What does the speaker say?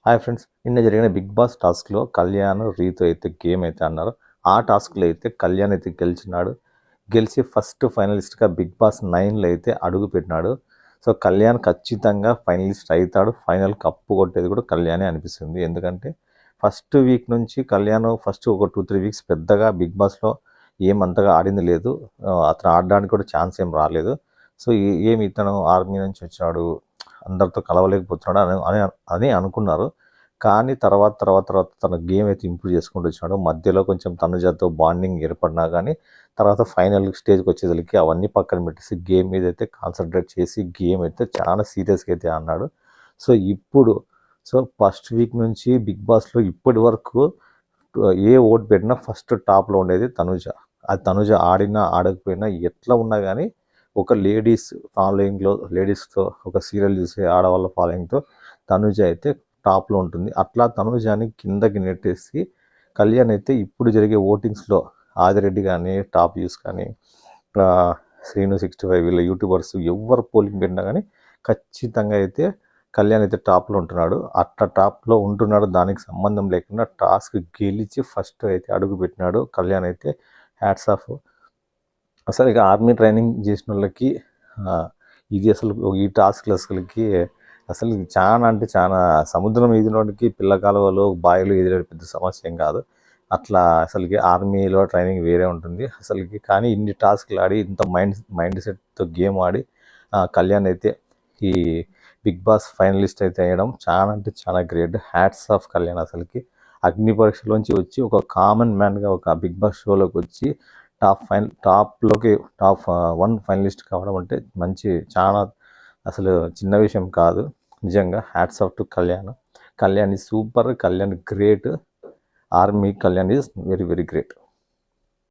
Hi friends, నిన్న జరిగిన big boss టాస్క్లో కళ్యాణ్ రీతు అయితే గేమ్ అయితే అన్నారు. ఆ టాస్క్లో అయితే కళ్యాణ్ అయితే గెలిచినాడు. గెలిచి ఫస్ట్ ఫైనలిస్ట్గా బిగ్ బాస్ 9లో అయితే అడుగు పెట్టినాడు. సో కళ్యాణ్ ఖచ్చితంగా ఫైనలిస్ట్ అవుతాడు. ఫైనల్ కప్పు కొట్టేది కూడా కళ్యాణే అనిపిస్తుంది. ఎందుకంటే ఫస్ట్ వీక్ నుంచి కళ్యాణ్ ఫస్ట్ ఒక 2-3 వీక్స్ పెద్దగా బిగ్ బాస్లో ఏమంతగా ఆడింది లేదు. అతను ఆడడానికి కూడా ఛాన్స్ ఏం రాలేదు. సో ఏమి ఇతను ఆర్మీ నుంచి వచ్చాడు, అందరితో కలవలేకపోతున్నాడు అని అనుకున్నారు. కానీ తర్వాత తన గేమ్ అయితే ఇంప్రూవ్ చేసుకుంటూ వచ్చినాడు. మధ్యలో కొంచెం తనుజతో బాండింగ్ ఏర్పడినా కానీ తర్వాత ఫైనల్ స్టేజ్కి వచ్చేసరికి అవన్నీ పక్కన పెట్టేసి గేమ్ మీద అయితే కాన్సన్ట్రేట్ చేసి గేమ్ అయితే చాలా సీరియస్గా అయితే అన్నాడు. సో ఫస్ట్ వీక్ నుంచి బిగ్ బాస్లో ఇప్పటి వరకు ఏ ఓట్ పెట్టినా ఫస్ట్ టాప్లో ఉండేది తనుజ. అది తనుజ ఆడినా ఆడకపోయినా ఎట్లా ఉన్నా కానీ ఒక లేడీస్ ఫాలోయింగ్లో, లేడీస్తో ఒక సీరియల్ చూసే ఆడవాళ్ళ ఫాలోయింగ్తో తనుజ అయితే టాప్లో ఉంటుంది. అట్లా తనుజాని కిందకి నెట్టేసి కళ్యాణ్ అయితే ఇప్పుడు జరిగే ఓటింగ్స్లో ఆదిరెడ్డి కానీ, టాప్ యూస్ కానీ, శ్రీను 65 వీళ్ళ యూట్యూబర్స్ ఎవరు పోలింగ్ పెట్టినా కానీ ఖచ్చితంగా అయితే కళ్యాణ్ అయితే టాప్లో ఉంటున్నాడు. అట్లా టాప్లో ఉంటున్నాడు, దానికి సంబంధం లేకుండా టాస్క్ గెలిచి ఫస్ట్ అయితే అడుగు పెట్టినాడు కళ్యాణ్ అయితే. Hats off. అసలు ఇక ఆర్మీ ట్రైనింగ్ చేసిన వాళ్ళకి ఇది అసలు ఈ టాస్క్లు అసలు చాలా అంటే చాలా సముద్రం ఈదినోడికి పిల్ల కాలువలు బాయిలు ఎదిరే పెద్ద సమస్య ఏం కాదు. అట్లా అసలుకి ఆర్మీలో ట్రైనింగ్ వేరే ఉంటుంది అసలుకి. కానీ ఇన్ని టాస్క్లు ఆడి ఇంత మైండ్ సెట్తో గేమ్ ఆడి కళ్యాణ్ అయితే ఈ బిగ్ బాస్ ఫైనలిస్ట్ అయితే అయ్యడం చాలా అంటే చాలా గ్రేట్. Hats off Kalyan. అసలుకి అగ్ని పరీక్షలోంచి వచ్చి ఒక కామన్ మ్యాన్గా ఒక బిగ్ బాస్ షోలోకి వచ్చి టాప్ 1 ఫైనలిస్ట్ కావడం అంటే చాలా అసలు చిన్న విషయం కాదు. నిజంగా hats off to Kalyan. Kalyan is super, Kalyan great. Army Kalyan is very very great.